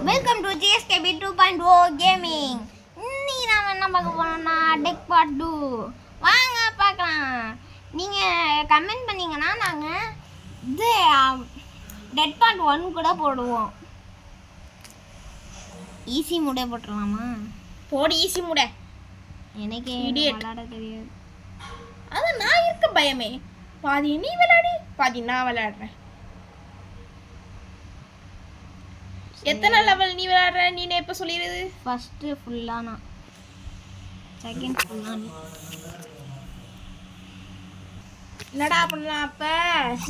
Welcome to GSKB 2.0 gaming. இன்னைக்கு நாம என்ன பார்க்க போறோம்னா டெக் பார்ட் 2. வாங்க பார்க்கலாம். நீங்க கமெண்ட் பண்ணீங்கன்னா நாங்க இது டெக் பார்ட் 1 கூட போடுவோம். ஈஸி மூடே போட்டுடலாமா? போடு ஈஸி மூட. எனக்கு விளையாட தெரியாது. அதான் நான் இருக்க பயமே. பாதி நீ விளையாடி பாதி நான் விளையாடுறேன். எத்தனை லெவல் நீ விளையாடுற? நீ எப்ப சொல்லிடுது? ஃபர்ஸ்ட் ஃபுல்லா நான், செகண்ட் ஃபுல்லா நீ. என்னடா பண்ணலாம் அப்ப?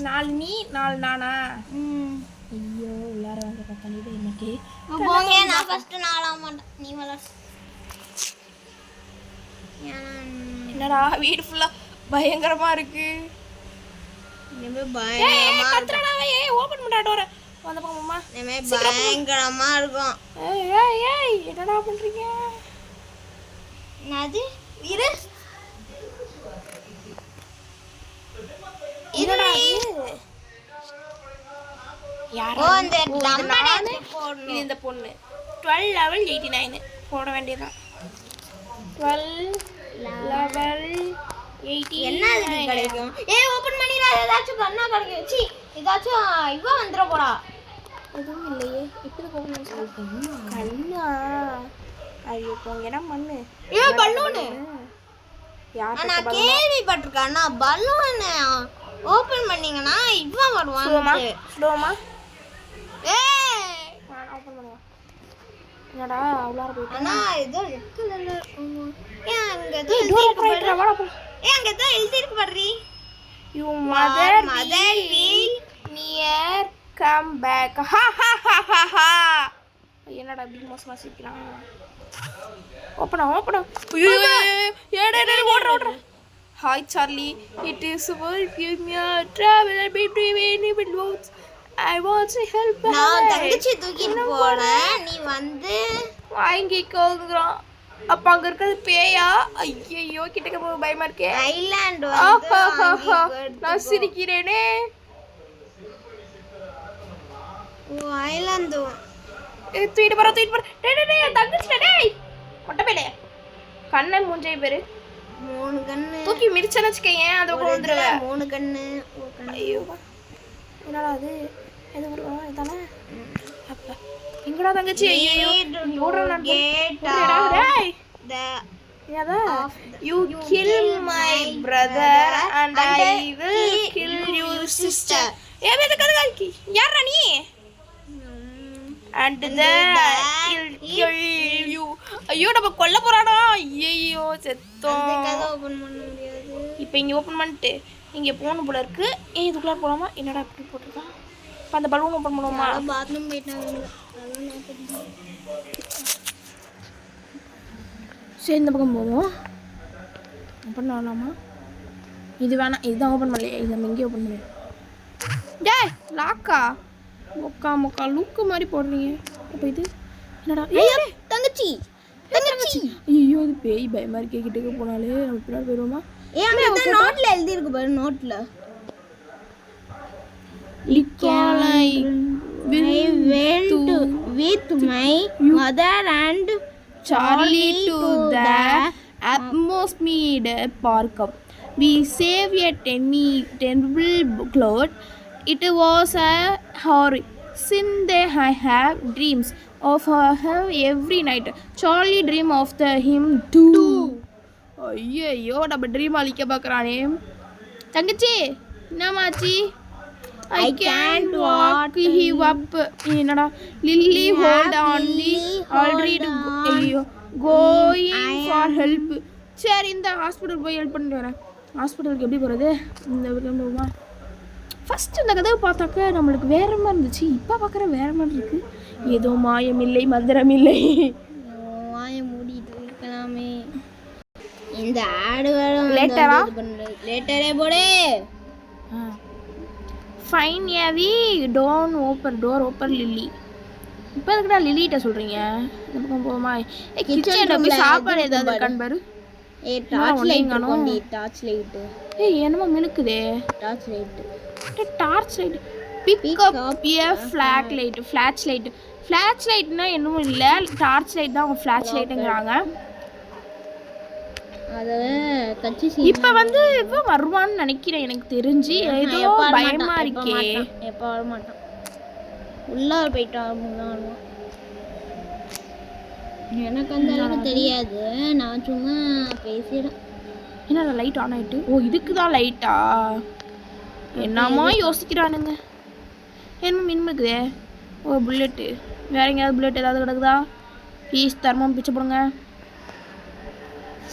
4 நீ 4 நானா? ஐயோ உள்ளார வந்து கத்தனிது இன்னைக்கு. போங்க, நான் ஃபர்ஸ்ட் நாளா மாட்டேன். நீ விளையாடு. என்னடா வீடு ஃபுல்லா பயங்கரமா இருக்கு. நீமே பயங்கரமா கத்துறடா. ஏய் ஓபன் பண்ணடா டோர. வந்து பாப்போமா. நீமே பயங்கரமா இருக்கும். ஏய் என்னடா பண்றீங்க? என்னது? இரு. என்னடா இது? யாரா? ஓ இந்த நம்பர் போடணும். இது இந்த பொண்ணு 12 லெவல் 89 போட வேண்டியதான். 12 லெவல் 89 என்ன இது கிடைக்கும்? ஏய் ஓபன் பண்ணிடா. ஏதாச்சும் கண்ணா கிடைக்கும். சி ஏதாச்சும் இவ வந்துற போறா. எதுவும் இல்லையே. இப்படி போகணும்னு சொல்லிட்டேன். கண்ணா ஐயோ போங்கடா மண்ணு. ஏய் பலூன். யார் நான் கேள்விப்பட்டிருக்கேன். நான் பலூன் ஓபன் பண்ணீங்கன்னா இவ வருவான். ஸ்லோமா. ஏய் நான் ஓபன் பண்ணுவா. என்னடா உள்ளார போயிட்டா? அண்ணா ஏதோ இருக்குல்ல. ஏன் அங்க ஏதோ டோர் போயிட்டா வாடா போ. ஏன் அங்க ஏதோ எழுதி இருக்கு பாருடி. You mother will near come back. Ha ha ha ha ha. என்னடா பிக் மாஸ் வாசிக்கிறான். ஓபன் ஏடே ஓடுற. Hi Charlie, it is world give me a travel between any worlds. I want to help. நான் தங்கச்சி தூக்கிட்டு போறேன். நீ வந்து வாங்கிக்கோங்கறான். அப்ப அங்க இருக்கிறது பேயா? ஐயோ கிட்டக்க போக பயமா இருக்கே. ஐலாண்ட் வந்து நான் சிரிக்கிறேனே. ஓ ஐலாண்ட் தூக்கிட்டு போற. டேய் தங்கச்சிடா டேய். மொட்டப்பேலே கண்ணை மூஞ்சை பேரு 3 கண்ணு தூக்கி மிரிச்சன வச்சுக்கேன். அது பக்கம் வந்துருவே. 3 கண்ணு. ஐயோ என்னடா அது? எது வருவா இதானே? அப்ப எங்கடா தங்கச்சி? ஐயோ ஓடுறடா. டேய் யாரா? You kill my brother and I will kill your sister. ஏவே கதகாக்கி யாரா நீ? And I'll kill you. ஐயோ நம்ம கொல்ல போறாடா. ஐயோ செத்தோம். கதை ஓபன் பண்ண முடியாது. இப்போ இங்க ஓபன் பண்ணிட்டு இங்க போணும் போல இருக்கு. இதுக்குள்ள போலாமா? என்னடா இப்படி போட்டுருக்கான்? அப்ப அந்த பலூன் ஓபன் பண்ணுவோமா? பாத்ரூம் போயிட்டாங்க. சரி இந்த பக்கம் போவோம். ஓபன் பண்ணலாமா? இது வேணாம். இதுதான் ஓபன் பண்ணலையே. இது நம்ம இங்கே ஓபன் பண்ணல. டேய் லாக்கா முக்கா லூக்கு மாதிரி போடுறீங்க. அப்போ இது என்னடா? ஏய் தங்கச்சி. ஐயோ இது பேய் பயமா இருக்கே. கிட்டக்க போனாலே நம்ம பின்னாடி போயிடுவோமா? ஏன் அங்க நோட்ல எழுதி இருக்கு பாரு. நோட்ல Nikolai went with my mother and Charlie to the Atmosmead Park. We saved a terrible cloud. It was a horror. Since I have dreams of her every night. Charlie dream of him too. ஐயோ நம்ம dream அழிக்க பார்க்குறானே. தங்கச்சி என்னமாச்சி? I can't walk him up. என்னடா lily hold on the already ஐயோ going for help. சரி இந்த hospital போய் help பண்ணிட்டு வரேன். ஹாஸ்பிட்டலுக்கு எப்படி போகிறது? இந்த வீட்டில் போகுமா? ஃபஸ்ட்டு இந்த கதவை பார்த்தாக்க நம்மளுக்கு வேற மாதிரி இருந்துச்சு. இப்போ பார்க்குற வேற மாதிரி இருக்கு. ஏதோ மாயமில்லை மந்திரமில்லை. வாயை மூடிட்டு இருக்கலாமே. இந்த ஆடு வேற லேட்டரா? லேட்டரே போடு. ஃபைன் யாவி டோன் டோர் ஓப்பன் லில்லி. இப்போ எதுக்குடா லில்லிட்ட சொல்கிறீங்க? இந்த பக்கம் போமா? கிச்சனில் போய் சாப்பாடு ஏதாவது இருக்கான்னு பாரு. Torch light. ஏய் என்னமோ மினுக்குதே. Torch light. Torch light pick up a flash light flash லைட்னா என்னவும் இல்லை, டார்ச் லைட் தான் அவங்க ஃப்ளாஷ் லைட்டுங்கிறாங்க. அதை கட்சி இப்போ வந்து இப்போ வருவான்னு நினைக்கிறேன், எனக்கு தெரிஞ்சு. ஏதோ பயமா இருக்கே. எப்போ வர மாட்டான், உள்ளார போயிட்டான். எனக்கு அந்த அளவுக்கு தெரியாது, நான் சும்மா பேசிடுறேன். என்ன லைட் ஆன் ஆயிட்டு? ஓ இதுக்கு தான் லைட்டா? என்னமா யோசிக்கிறானுங்க. என்ன மீன் இருக்குதே? ஓ புல்லட்டு. வேற எங்கேயாவது புல்லட் ஏதாவது கிடக்குதா? ப்ளீஸ் தர்மம் பிச்சு போடுங்க.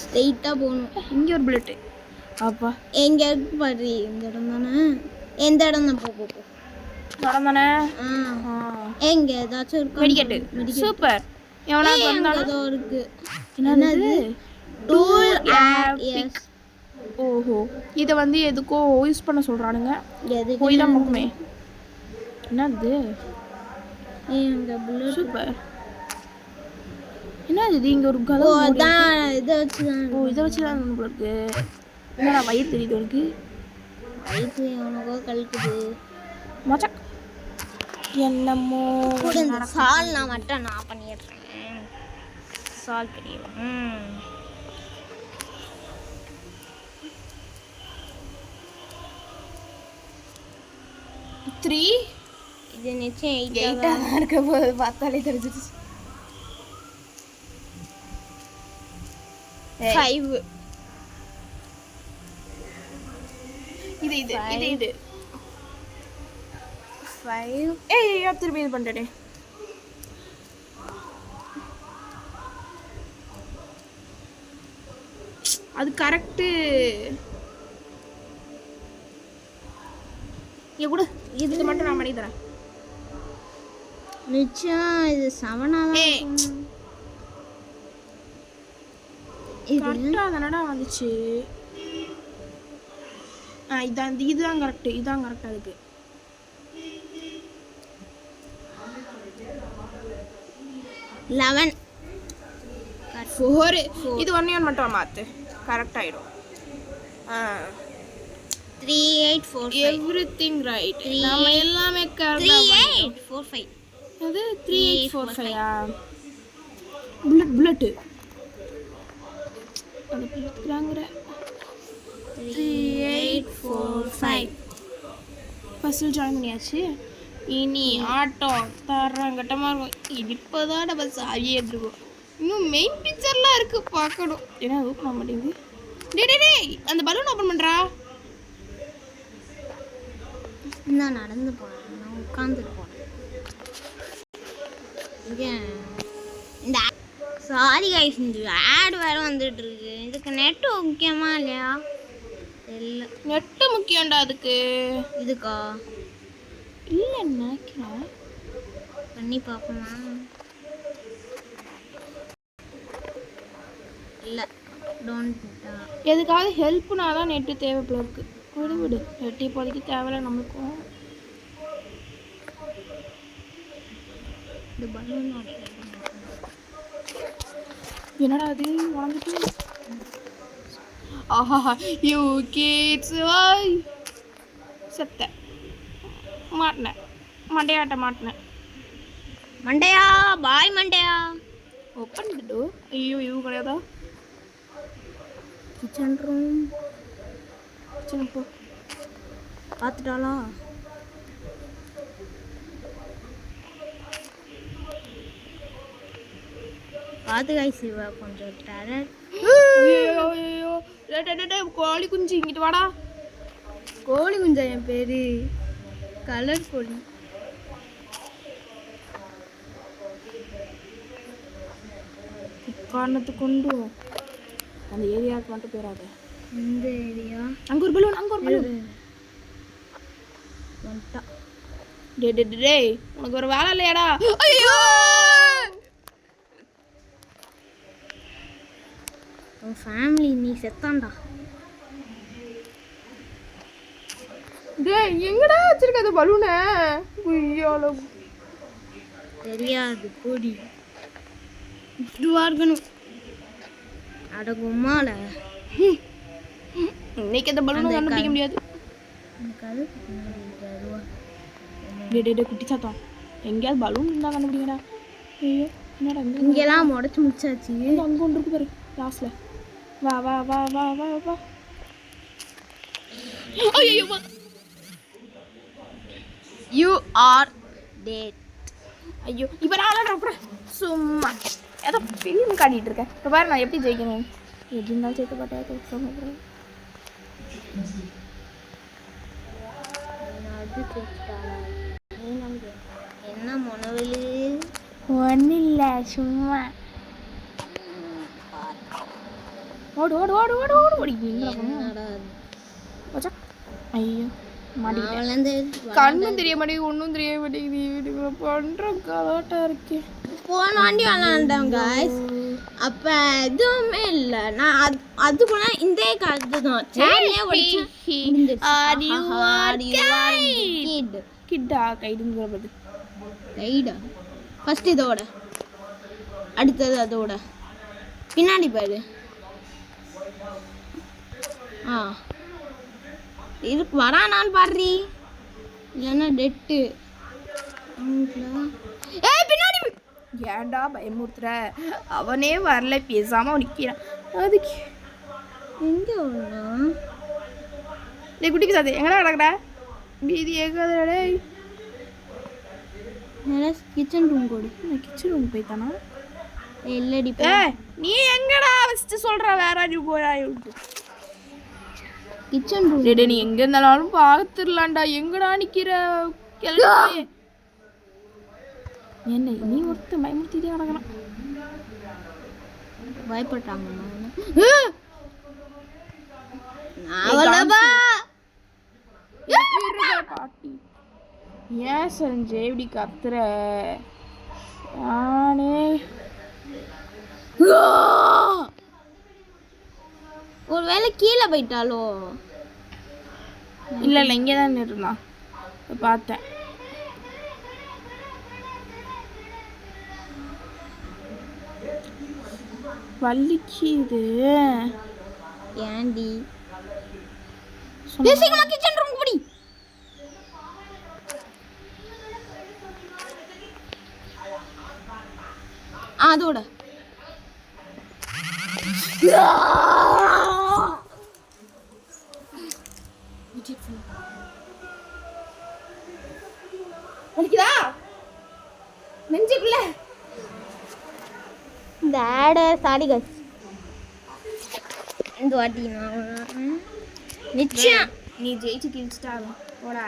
ஸ்ட்ரெயிட்டாக போகணும். இங்கே ஒரு புல்லட்டு. அப்பா எங்கே இருக்கு பாரு, இந்த இடம் தானே? எந்த இடம் தான்? போ இடம் தானே? எங்கே ஏதாச்சும் இருக்கு? மெடிக்கெட்டு. சூப்பர். எவனா ஏதோ இருக்கு. என்னது? Tool app. ஓஹோ, இதை வந்து எதுக்கோ யூஸ் பண்ண சொல்கிறானுங்க. போய் தான் பார்க்குமே. என்னது? சூப்பர். என்ன இது? இங்கே ஒரு கதை. இதை வச்சு தான் உங்களுக்கு என்னடா வயிறு தெரியுது உனக்கு? வயிற்று எவனுக்கோ கழிக்குது மச்சக். என்னமோ சால் நான் மட்டும் நான் பண்ணிடுறேன். சால் தெரியும். 3 இது நிச்சயம் 8 இருக்க போது பார்த்தாலே தெரிஞ்சிருச்சு. 5 இது 5. திருப்பி இது பண்ணிட்டே. அது கரெக்டு. இங்கே கூட இது மட்டும் நான் பண்ணி தரேன். நிச்சயம் இது 7 கரெக்டாக தானடா வந்துச்சு. இதுதான் கரெக்டு. இதுதான் கரெக்டாக இருக்கு. 11 4. இது 1 மட்டும் மாற்று, கரெக்ட் ஆகிடும். 3 8 4 5 எவ்ரிதிங் ரைட். நம்ம எல்லாமே கரெக்ட். 3 8 4 5. அது 3 8 4 5. புல்லட் அது பிடிக்கிறாங்கற. 3 8 4 5. பஸ்ஸில் ஜாயின் பண்ணியாச்சு. இனி ஆட்டோ தரங்கட்டமாக இருக்கும். இப்போதான் நம்ம சாவியே எடுத்துருக்கோம். இன்னும் மெயின் பிக்சர்லாம் இருக்கு, பார்க்கணும். ஏன்னா ஓப்பன் ஆக மாட்டேங்குது. டேய் அந்த பலூன் ஓப்பன் பண்ணுறா. நான் நடந்து போனேன், நான் உட்காந்துட்டு போனேன். இந்த சாரி கைஸ், இந்த ஆட் வேறு வந்துட்டு இருக்கு. இதுக்கு நெட்டு முக்கியமா இல்லையா? இல்லை, நெட்டு முக்கியம்டா அதுக்கு. இதுக்கா? இல்லை நினைக்கிறேன். பண்ணி பார்ப்போமா? இல்லை, டோன்ட். எதுக்காவது ஹெல்ப்னா தான் நெட்டு தேவைப்பட இருக்கு. விடு நெட்டு இப்போதைக்கு தேவையில்லை நம்மளுக்கும். இந்த பலூன் என்னடா அது உடஞ்சிட்டு? ஆஹா யூ கிட்ஸ் வாய் செத்த மாட்டினேன். மண்டையாட்ட மாட்டினேன். மண்டையா பாய் மண்டையா. Open the door. ஐயோ இது கிடையாதா? Kitchen room. கிச்சன் போ. பார்த்துட்டாளா? பார்த்து காய்ஸ், இவ கொஞ்சம் டேலண்ட். ஐயோ கோழி குஞ்சு இங்கிட்டு வாடா. கோழி குஞ்சா? என் பேரு கலர் கோழி. காரணத்துக்கு கொண்டு அந்த ஏரியாவுக்கு மட்டும் போயிடாத. இந்த ஏரியா? அங்கே ஒரு பலூன். வந்துட்டா. டே உனக்கு ஒரு வேலை இல்லையாடா? ஐயோ உன் ஃபேமிலி நீ செத்தான்டா. டேய் எங்கடா வச்சிருக்க அந்த பலூனை? ஐயோல தெரியாது கோடி. இதுவா இருக்கணும். அடகுமால இன்னைக்கு அந்த பலூனை கண்டுபிடிக்க முடியாது. டே குட்டி சாத்தம் எங்கேயாவது பலூன் இருந்தால் கண்டுபிடிங்கடா. ஐயோ என்னடா இங்கெல்லாம் உடச்சி முடிச்சாச்சு. அங்கே ஒன்று இருக்கு பாரு லாஸ்ட்ல. வா வா வா வா வா வா. ஐயோ யூ ஆர் டேட். ஐயோ இப்போ நான் அப்புறம் சும்மா ஏதோ ஃபிலிம் காட்டிகிட்டு இருக்கேன். இப்போ பாரு நான் எப்படி ஜெயிக்கணும். எப்படி இருந்தாலும் ஜெயிக்க மாட்டேன் சொல்லுறேன். என்ன மொனவெளி ஒன்றும் இல்லை சும்மா ஓடு ஓடு ஓடு ஓடு ஓடு ஓடிக்கிட்டு. ஐயோ கண்ணும் தெரிய மாட்டேங்குது ஒன்றும் தெரிய மாட்டேங்குது. பண்ணுற கலாட்டாக இருக்கு. போன வாண்டி விளாண்டோம் காய்ஸ். அப்போ எதுவுமே இல்லை. நான் அதுக்குள்ள இந்த காலத்து தான் கிட்டா கைடுங்கிறது கைடா. ஃபர்ஸ்ட் இதோட அடுத்தது அதோட பின்னாடி பாரு. இருக்கு வரானான்னு பாடுறி இல்லைன்னா டெட்டு. பின்னாடி ஏன்டா பயமுறுத்துற? அவனே வரல பேசாம நிற்கிறான். அதுக்கு எங்க ஒண்ணா டே குட்டி பிசாது எங்கடா கிடக்குற? மீதி எங்கடா? கிச்சன் ரூம் போடு. நான் கிச்சன் ரூம் போய்த்தானா? இல்லடி நீ எங்கடா ஃபஸ்ட்டு சொல்ற வேற நீ போடா. கிச்சன் ரூம் டேய் நீ எங்க இருந்தாலும் பார்த்துடலாம்டா. எங்கடா நிக்கிற கிளம்பி? என்ன நீ ஒருத்த பயமுறுத்திட்டே கிடக்குறான். பயப்பட்டாங்க பாட்டி. ஏன் சஞ்சய் இப்படி கத்துற? நானே ஒருவேளை கீழே போயிட்டாலோ? இல்லை இல்லை இங்கே தான் இருந்தான் பார்த்தேன். வலிக்குது ஏண்டி? கிச்சன் ரூம் போடி. அதோட வலிக்குதா நெஞ்சுக்குள்ள? இந்த ஆட சாடி கஸ் இந்த வாட்டி நிச்சயம் நீ ஜெயிச்சு கிழிச்சிட்டா போடா.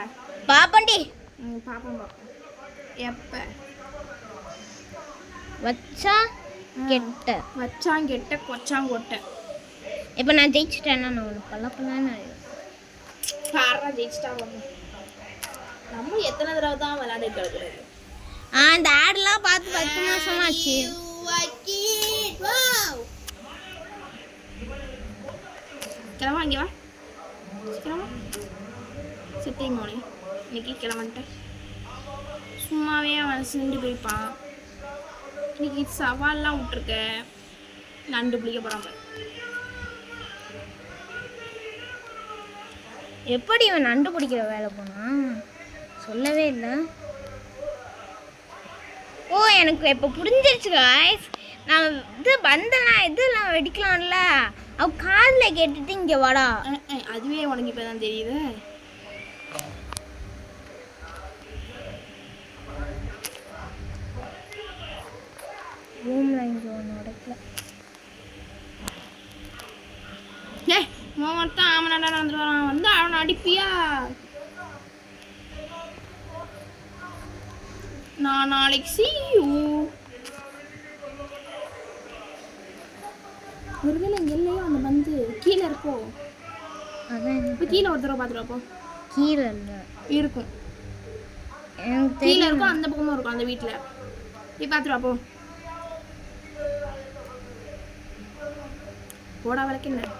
பாப்பண்டி பாப்போம் எப்ப வச்சா கெட்ட வச்சான் கெட்ட கொச்சான் கொட்டை. இப்போ நான் ஜெயிச்சிட்டேன்னா நான் ஒன்று பல்லப்பண்ணு காரணம் ஜெயிச்சிட்டா. நம்ம எத்தனை தடவை தான் விளையாண்டுட்டு இருக்கிறது? அந்த ஆடெல்லாம் பார்த்து 10 மாசம் ஆச்சு. கிளம்பா இங்கே வா கிளம்பா. சித்திங் மோனி இன்னைக்கு கிளம்பிட்டேன். சும்மாவே அவன் சிண்டு போய்ப்பான். இன்னைக்கு சவால்லாம் விட்டுருக்க. நண்டு பிடிக்க போகிறாங்க. எப்படி இவன் நண்டு பிடிக்கிற வேலை போனான் சொல்லவே இல்லை. ஓ எனக்கு இப்போ புரிஞ்சிருச்சு காய்ஸ். நான் இது பந்தெல்லாம் இதெல்லாம் வெடிக்கலாம்ல. அவ காதில் கேட்டுட்டு இங்கே வாடா. அதுவே உனக்கு இப்போ தான் தெரியுது. ரூமில் இங்கே ஒன்று உடைக்கல. மொத்தம் ஆமனாடா வந்துட்டு வரான். வந்து அவனை அடிப்பியா? நான் நாளைக்கு see you. ஒருவேளை இங்கே இல்லையோ அந்த பந்து கீழே இருக்கோ? அதான் இப்போ கீழே ஒரு தடவை பார்த்துட்டு போ. கீழே இல்லை இருக்கும். எனக்கு கீழே இருக்கும் அந்த பக்கமும் இருக்கும் அந்த வீட்டில். நீ பார்த்துட்டு போ. போடா விளக்கு என்ன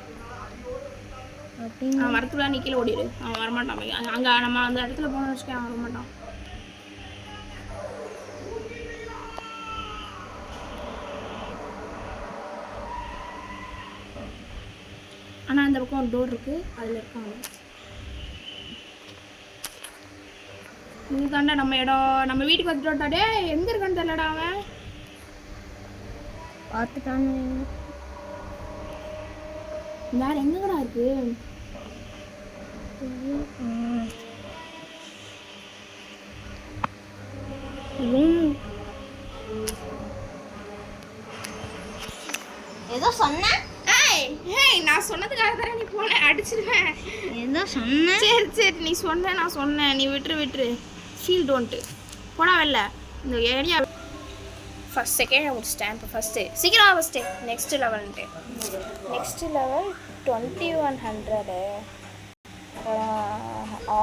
அப்படின்னு வரத்துக்குள்ள நீ கீழே ஓடிடு. அவன் வரமாட்டான். அங்கே நம்ம அந்த இடத்துல போன வச்சுக்க அவன் வரமாட்டான். ஆனால் அந்த பக்கம் ஒரு டோர் இருக்குது. அதில் இருக்காங்க. இதுதாண்டா நம்ம இடம். நம்ம வீட்டுக்கு வந்துட்டோம்டாடே. எங்கே இருக்கான்னு தெரியலடா அவன். பார்த்துட்டான்னு வேற எங்கடா இருக்கு? ஏதோ சொன்னேன். ஏய் நான் சொன்னதுக்காக தானே நீ போன அடிச்சிருவேன். ஏதோ சொன்னேன். சரி நீ சொன்ன, நான் சொன்னேன். நீ விட்டுரு. ஃபீல் டோன்ட்டு போடா வெளில. இந்த ஏரியா ஃபர்ஸ்ட் செகண்ட் முடிச்சிட்டேன். இப்போ ஃபஸ்ட்டு சீக்கிரம் ஃபஸ்ட்டு நெக்ஸ்ட் லெவல்ன்ட்டு. Next level 2100.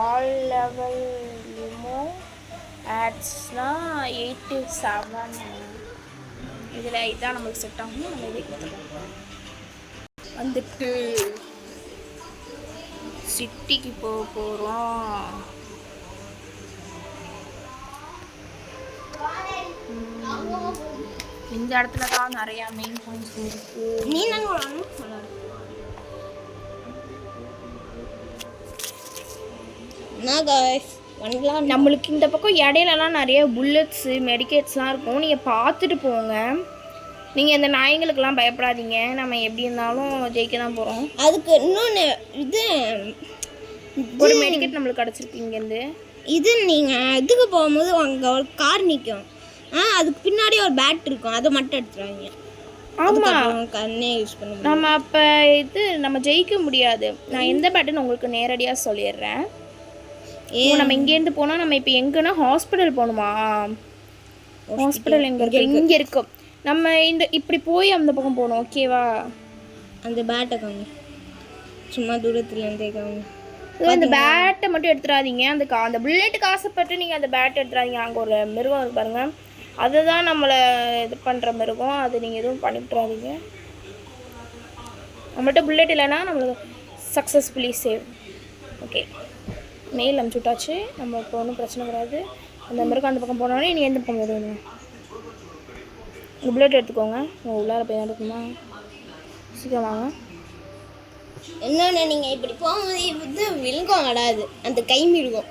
ஆல் லெவல் லிமோ ஆட்ஸ்னால் 87. இதில் இதான் நம்மளுக்கு செட் ஆகும். நம்ம இதே கொடுத்துருக்கோம். வந்துட்டு சிட்டிக்கு போக போகிறோம். இந்த இடத்துல தான் நிறையா மெயின் பாயிண்ட்ஸ் இருக்கு. நீ நம்மளுக்கு இந்த பக்கம் இடையிலலாம் நிறைய புல்லட்ஸு மெடிக்கேட்ஸ்லாம் இருக்கும். நீங்கள் பார்த்துட்டு போங்க. நீங்கள் இந்த நாய்களுக்கெல்லாம் பயப்படாதீங்க. நம்ம எப்படி இருந்தாலும் ஜெயிக்க தான் போகிறோம். அதுக்கு இன்னொன்று ஒரு மெடிக்கேட் நம்மளுக்கு கிடச்சிருக்கு இங்கேருந்து. இது நீங்கள் இதுக்கு போகும்போது அங்கே ஒரு கார் நிற்கும். அதுக்கு பின்னாடி ஒரு பேட் இருக்கும். அதை மட்டும் எடுத்துருவாங்க. ஆமாம், கண்ணே யூஸ் பண்ணுவோம். நம்ம அப்போ நம்ம ஜெயிக்க முடியாது. நான் எந்த பேட்டுன்னு உங்களுக்கு நேரடியாக சொல்லிடுறேன். நம்ம இங்கேருந்து போனால் நம்ம இப்போ எங்கன்னா ஹாஸ்பிட்டல் போகணுமா? ஹாஸ்பிட்டல் எங்கே இருக்கு? இங்கே இருக்கும். நம்ம இப்படி போய் அந்த பக்கம் போகணும். ஓகேவா? அந்த பேட்டை காங்க, சும்மா தூரத்துலேருந்தே காங்க. அந்த பேட்டை மட்டும் எடுத்துடாதீங்க. அந்த புல்லெட்டுக்கு ஆசைப்பட்டு நீங்கள் அந்த பேட்டை எடுத்துடாதீங்க. அங்கே ஒரு மிருகம் இருக்கு பாருங்கள், அதுதான் நம்மளை இது பண்ணுற மிருகம். அது நீங்கள் எதுவும் பண்ணிவிட்றாதீங்க. நம்மள்கிட்ட புல்லெட் இல்லைன்னா நம்மளுக்கு சக்ஸஸ்ஃபுல்லி சேவ். ஓகே, மெயில் அனுப்பிச்சுட்டாச்சு. நம்ம இப்போ ஒன்றும் பிரச்சனை கிடையாது. அந்த மிருகம் அந்த பக்கம் போனோடனே நீ எந்த பக்கம் வருவீங்க? இந்த புல்லெட் எடுத்துக்கோங்க. உள்ளார போய் எடுக்குமா? சீக்கிரம் வாங்க. இன்னொன்று, நீங்கள் இப்படி போகும்போது இது விழுங்கம் வராது, அந்த கை மிருகம்.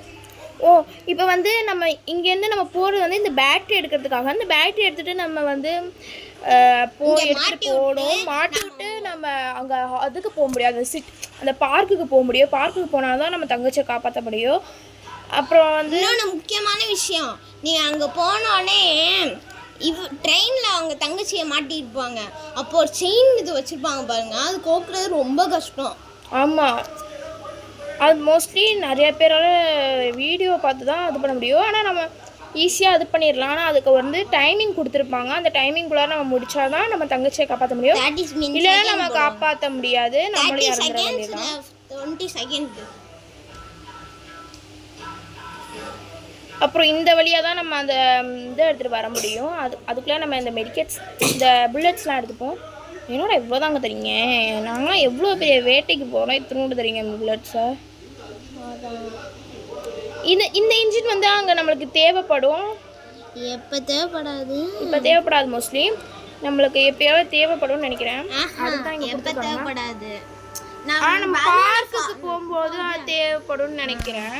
ஓ, இப்போ வந்து நம்ம இங்கேருந்து நம்ம போகிறது வந்து இந்த பேட்டரி எடுக்கிறதுக்காக. அந்த பேட்டரி எடுத்துகிட்டு நம்ம வந்து எடுத்துகிட்டு போகணும். மாட்டி விட்டு நம்ம அங்கே அதுக்கு போக முடியாது. அந்த பார்க்குக்கு போக முடியும். பார்க்குக்கு போனால் தான் நம்ம தங்கச்சியை காப்பாற்ற முடியும். அப்புறம் வந்து இன்னொன்று முக்கியமான விஷயம், நீங்கள் அங்கே போனோடனே ட்ரெயினில் அவங்க தங்கச்சியை மாட்டிருப்பாங்க. அப்போ ஒரு செயின் இது வச்சுருப்பாங்க பாருங்க, அது கோக்குறது ரொம்ப கஷ்டம். ஆமாம், அது மோஸ்ட்லி நிறைய பேரால் வீடியோ பார்த்து தான் இது பண்ண முடியும். ஆனால் நம்ம ஈஸியாக இது பண்ணிடலாம். ஆனால் அதுக்கு வந்து டைமிங் கொடுத்துருப்பாங்க. அந்த டைமிங்குள்ளே நம்ம முடிச்சா தான் நம்ம தங்கச்சியை காப்பாற்ற முடியும். இல்லைன்னா நம்ம காப்பாற்ற முடியாது. நம்மளும் இறந்துட வேண்டியதான். 20 செகண்ட். அப்புறம் இந்த வழியாக தான் நம்ம அந்த இதை எடுத்துகிட்டு வர முடியும். அதுக்குள்ளே நம்ம இந்த மெடிக்கேட்ஸ், இந்த புல்லட்ஸ்லாம் எடுத்துப்போம். என்னோட எவ்வளோ தாங்க தரீங்க? நாங்களாம் எவ்வளோ பெரிய வேட்டைக்கு போகிறோம், இத்தினோடு தரீங்க இந்த புல்லட்ஸை. இந்த இன்ஜின் வந்து அங்கே நம்மளுக்கு தேவைப்படும். எப்போ தேவைப்படாது? இப்போ தேவைப்படாது. மோஸ்ட்லி நம்மளுக்கு எப்பயாவது தேவைப்படும்னு நினைக்கிறேன். அதுதான் இங்கே எப்போ தேவைப்படாது. நம்ம பார்க்குக்கு போகும்போது அது தேவைப்படும்னு நினைக்கிறேன்.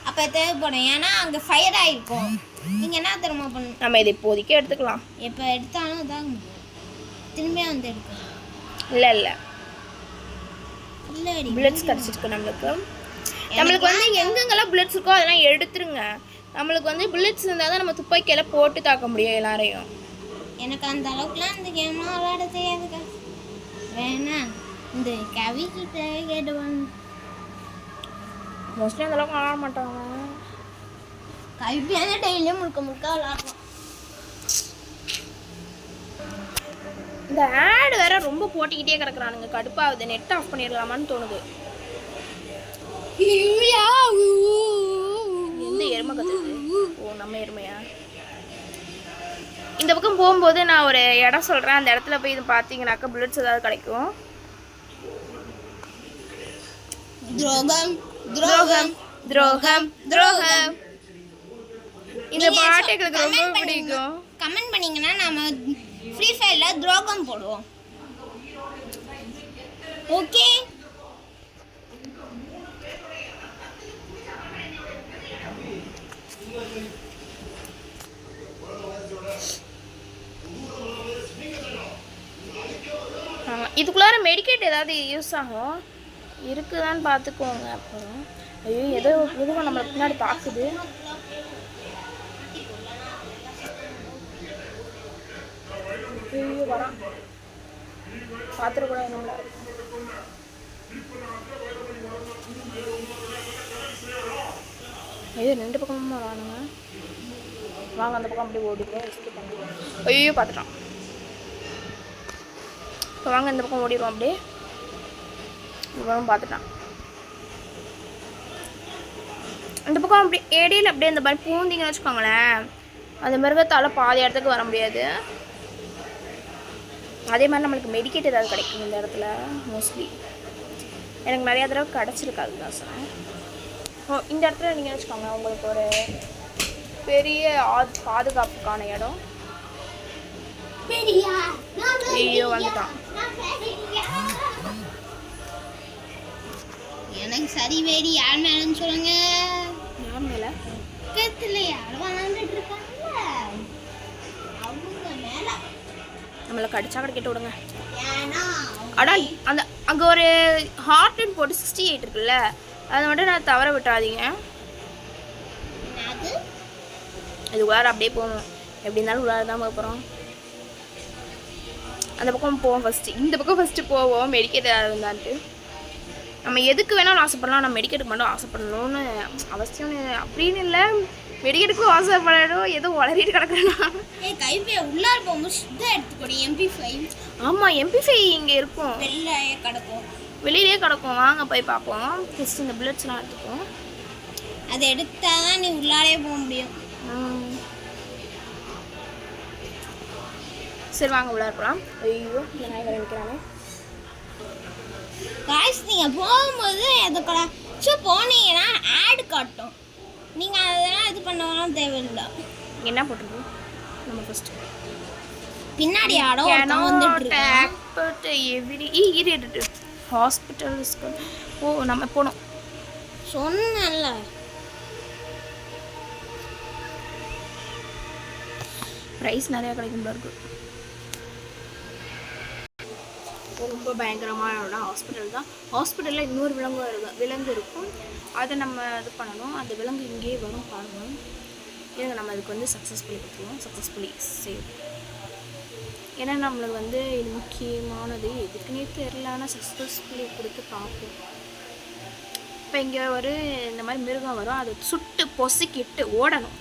அப்போ தேவைப்படும், ஏன்னா அங்கே ஃபயர் ஆகிருக்கும். நீங்கள் என்ன திரும்ப பண்ணணும்? நம்ம இதை இப்போதைக்கு எடுத்துக்கலாம். எப்போ எடுத்தாலும் இதாக திரும்பியா வந்து எடுக்கலாம். இல்லை புல்லட்ஸ் கிடச்சிருக்கு நம்மளுக்கு. நம்மளுக்கு வந்து எங்கெங்கெல்லாம் புல்லட்ஸ் இருக்கோ அதெல்லாம் எடுத்துருங்க. நம்மளுக்கு வந்து புல்லட்ஸ் இருந்தால் தான் நம்ம துப்பாக்கியெல்லாம் போட்டு தாக்க முடியும் எல்லாரையும். எனக்கு அந்த அளவுக்குலாம் இந்த கேம்லாம் விளையாட தெரியாதுக்கா. வேணா இந்த கவிக்கிட்ட கேட்டுவாங்க. மோஸ்ட்லி அந்த அளவுக்கு விளாட மாட்டாங்க. கவிப்பியான டெய்லியும் முழுக்க விளாடுவோம். இந்த ஆடு வேற ரொம்ப போட்டிக்கிட்டே கிடக்குறானுங்க. கடுப்பாகுது. நெட் ஆஃப் பண்ணிடலாமான்னு தோணுது. எந்த எருமை கத்துது? ஓ, நம்ம எருமையா? இந்த பக்கம் போகும்போது நான் ஒரு இடம் சொல்கிறேன். அந்த இடத்துல போய் இது பார்த்தீங்கன்னாக்கா புல்லட்ஸ் ஏதாவது கிடைக்கும். துரோகம் துரோகம் துரோகம் துரோகம். இந்த பாட்டு எங்களுக்கு ரொம்ப பிடிக்கும். கமெண்ட் பண்ணீங்கன்னா நாம ஃப்ரீ ஃபயரில் துரோகம் போடுவோம். ஓகே, இதுக்குள்ளார மெடிக்கேட் ஏதாவது யூஸ் ஆகும் இருக்குதான்னு பார்த்துக்கோங்க. அப்புறம் ஐயோ ஏதோ பொதுவாக நம்மளை பின்னாடி தாக்குது. ஐயோ வரான், பார்த்துடக்கூடாது நம்மள. ஐயோ 2 பக்கமும் வரானுங்க. வாங்க அந்த பக்கம் அப்படியே ஓடிடுவோம். ஐயோ பார்த்துட்டான். இப்போ வாங்க இந்த பக்கம் ஓடிடுவோம். அப்படியே இவனும் பார்த்துட்டான். இந்த பக்கம் அப்படி ஏடியில் அப்படியே இந்த மாதிரி பூந்திங்கன்னு வச்சுக்கோங்களேன், அந்த மிருகத்தால் பாதி இடத்துக்கு வர முடியாது. அதே மாதிரி நம்மளுக்கு மெடிக்கேட் ஏதாவது கிடைக்கும் இந்த இடத்துல. மோஸ்ட்லி எனக்கு நிறையா தடவை கிடச்சிருக்காது தான் சொன்னேன். இந்த இடத்துல நீங்கள் வச்சுக்கோங்க, உங்களுக்கு ஒரு பெரிய பாதுகாப்புக்கான இடம். ஐயோ வந்துட்டான். எனக்கு சரி வேடி யார் மேலன்னு சொல்லுங்க. யார் மேல? பக்கத்துல யார் விளாண்டுட்டு இருக்காங்க அவங்க மேல. நம்மளை கடிச்சா கிடைக்கிட்டு விடுங்க. ஏன்னா அடா அந்த அங்கே ஒரு ஹார்ட் அண்ட் போட்டு 68 இருக்குல்ல, அதை மட்டும் நான் தவற விட்டுறாதீங்க. அது உள்ளார அப்படியே போகணும். எப்படி இருந்தாலும் உள்ளார தான் போகிறோம். அந்த பக்கம் போவோம் ஃபஸ்ட்டு. இந்த பக்கம் ஃபஸ்ட்டு போவோம் மெடிக்கேட் இருந்தான்ட்டு. நம்ம எதுக்கு வேணாலும் ஆசைப்படலாம், நம்ம மெடிக்கேட்டுக்கு மட்டும் ஆசைப்படணும்னு அவசியம்னு அப்படின்னு இல்லை. மெடிக்கேட்டுக்கும் ஆசைப்படணும். ஏதோ வளரிட்டு கிடக்குறேன்னா கைப்பே உள்ளார போகும்போது சுத்தம் எடுத்துக்கணும். MP5. ஆமாம் MP5 இங்கே இருக்கும், வெளியிலேயே கிடக்கும். வெளியிலே கிடக்கும். வாங்க போய் பார்ப்போம். ஃபஸ்ட்டு இந்த புல்லட்ஸ்லாம் எடுத்துப்போம். அதை எடுத்தால் தான் நீ உள்ளாரே போக முடியும். சரி வாங்க உள்ளார போகலாம். ஐயோ இந்த நாய் வர நிற்கிறானே. காய்ஸ் நீங்கள் போகும்போது எதுக்கெல்லாம் போனீங்கன்னா ஆடு காட்டும். நீங்கள் அதெல்லாம் இது பண்ணலாம் தேவையில்லை. என்ன போட்டிருக்கோம் நம்ம ஃபஸ்ட்டு பின்னாடி ஆடம் வந்துட்டு ஹாஸ்பிட்டல்ஸ்க்கு நம்ம போனோம் சொன்னல. ப்ரைஸ் நிறையா கிடைக்கும் இருக்கு. ரொம்ப பயங்கரமான இடம் ஹாஸ்பிட்டல் தான். ஹாஸ்பிட்டலில் இன்னொரு விலங்கு இருக்கும். அதை நம்ம இது பண்ணணும். அந்த விலங்கு இங்கேயே வரும் பாருங்கள். ஏன்னா நம்ம அதுக்கு வந்து சக்ஸஸ்ஃபுல்லி கொடுத்துருவோம். Successfully save. ஏன்னா நம்மளுக்கு வந்து இது முக்கியமானது. எதுக்குன்னே தெரியல, ஆனால் சக்ஸஸ்ஃபுல்லி கொடுத்து பார்ப்போம். இப்போ இங்கே ஒரு இந்த மாதிரி மிருகம் வரும், அதை சுட்டு பொசுக்கிட்டு ஓடணும்.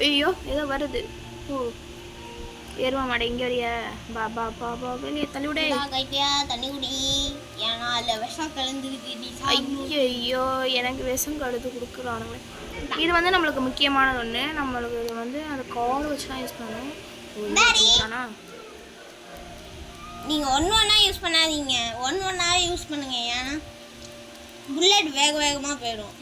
ஐயோ ஏதோ வருது. ஓ ஏறுவா மாட்டே. இங்கே வரைய பா பா பா பா வெளியே தள்ளி விட. தண்ணி குடி. ஏன்னா அதில் விஷம் கலந்துருக்கு. ஐயோ எனக்கு விஷம் கழுது கொடுக்குறானுங்க. இது வந்து நம்மளுக்கு முக்கியமானது ஒன்று. நம்மளுக்கு இது வந்து அந்த கால் வச்சு தான் யூஸ் பண்ணணும். நீங்கள் ஒன்றா யூஸ் பண்ணாதீங்க, ஒன்றாவே யூஸ் பண்ணுங்க. ஏன்னா புல்லட் வேகமாக போயிடும்.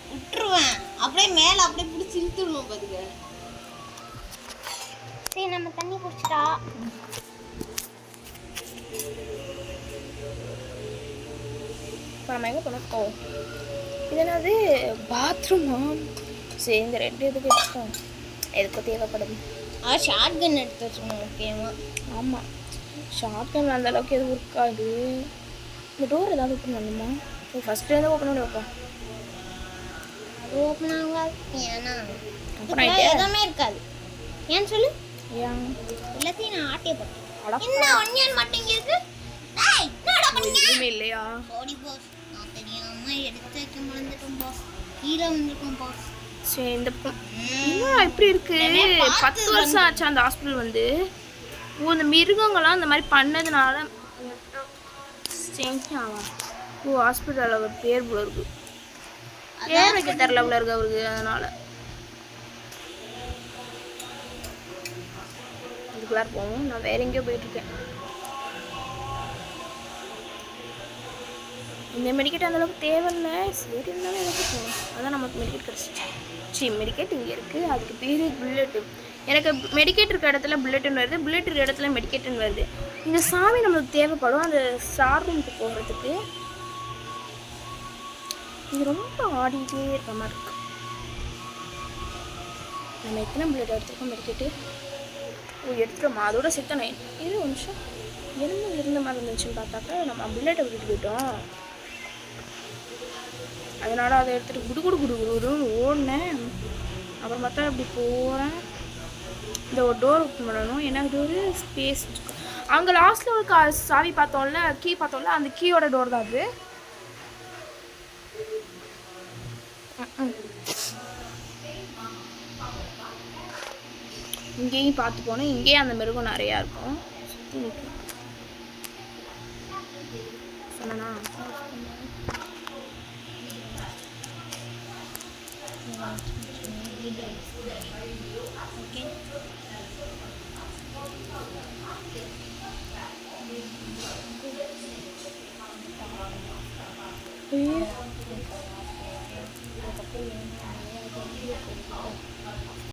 விட்டுருவேன் அப்படியே மேலே அப்படியே பிடிச்சி இழுத்துடணும் பாருங்க. சரி நம்ம தண்ணி குடிச்சிட்டா. இப்போ நம்ம எங்கே போனோம்? ஓ இது என்னது பாத்ரூமா? சரி இந்த 2 எதுக்கு எடுத்தோம்? எதுக்கு தேவைப்படுது? ஷார்ட் கன் எடுத்து வச்சுக்கணும் முக்கியமாக. ஆமாம் ஷார்ட் கன் அந்தளவுக்கு எதுவும் இருக்காது. இந்த டோர் ஏதாவது ஓப்பன் பண்ணணுமா? ஃபஸ்ட்டு எதாவது ஓப்பன் பண்ணி வைப்போம். அது ஓப்பன் ஆகாது. ஏன்னா அப்புறம் எதுவுமே இருக்காது. ஏன்னு சொல்லு. ஏன் எல்லாத்தையும் நான் ஆட்டிய போட்டேன். என்ன ஒன்னியன் மட்டும் இருக்கு? எதுவுமே இல்லையா? ஓடி போஸ். நான் தெரியாமல் எடுத்து வைக்க மறந்துட்டோம் பாஸ். கீழே வந்துட்டோம் பாஸ். சரி இந்த பக்கம் இன்னும் எப்படி இருக்கு? 10 வருஷம் ஆச்சு அந்த ஹாஸ்பிட்டல் வந்து. இந்த மிருகங்கள்லாம் இந்த மாதிரி பண்ணதுனால ஓ ஹாஸ்பிட்டலில் ஒரு பேர் போல இருக்கு. பேர் வைக்க தெரியல போல இருக்கு அவருக்கு. அதனால இதுக்குள்ளார போவோம். நான் வேற எங்கேயோ போயிட்டுருக்கேன். இந்த மெடிக்கேட் அந்தளவுக்கு தேவையில்லை. சரி இருந்தாலும் எதுக்கு போகணும்? அதான் நமக்கு மெடிக்கேட் கிடச்சிச்சு. சரி மெடிக்கேட் இங்கே இருக்குது. அதுக்கு பேர் புல்லட்டு. எனக்கு மெடிக்கேட் இருக்க இடத்துல புல்லட்டுன்னு வருது, புல்லட் இருக்க இடத்துல மெடிக்கேட்டுன்னு வருது. இந்த சாமி நம்மளுக்கு தேவைப்படும் அந்த ஸ்டார் ரூமுக்கு போகிறதுக்கு. இது ரொம்ப ஆடிட்டே இருக்க மாதிரி இருக்கு. நம்ம எத்தனை பிளேட் எடுத்துருக்கோம் மெடிக்கெட்டு? எடுத்துட்டோமா? அதோட சித்தனை இது ஒரு நிமிஷம் என்ன இருந்த மாதிரி இருந்துச்சுன்னு பார்த்தாக்கா நம்ம புல்லெட்டை விட்டுட்டு போயிட்டோம். அதனால் அதை எடுத்துகிட்டு குடு ஓடினேன். அப்புறம் பார்த்தா அப்படி போகிறேன். இந்த ஒரு டோர் ஓப்பன் பண்ணணும். ஏன்னா இது ஒரு ஸ்பேஸ் அங்கே லாஸ்ட்டில் ஒரு சாவி பார்த்தோம்ல, கீ பார்த்தோம்ல, அந்த கீயோட டோர் தான் அது. இங்கேயும் பார்த்து போனோம். இங்கேயும் அந்த மிருகம் நிறையா இருக்கும். சுற்றி நிற்கும் சொன்னா